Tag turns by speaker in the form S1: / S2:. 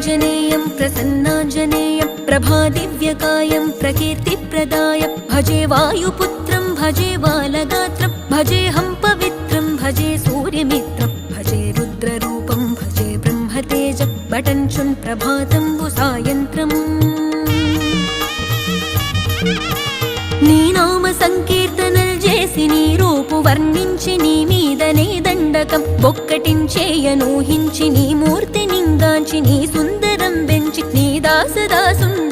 S1: प्रसन्नाञ्जनेयं प्रसन्नाञ्जनेयं प्रभादिव्यकायं प्रकीर्तिप्रदायं भजे वायुपुत्रं भजे बालगात्रं भजेऽहं पवित्रं भजे सूर्यमित्रं भजे रुद्ररूपं भजे ब्रह्मतेजं बटञ्चुन् प्रभातं सायन्त्रम् నీ నామ సంకీర్తనలు చేసి నీ రూపు వర్ణించి నీ మీదనే దండకం బొక్కటించేయనూహించి నీ మూర్తి నింగాంచి నీ సుందరం పెంచి నీ దాసదాసుండ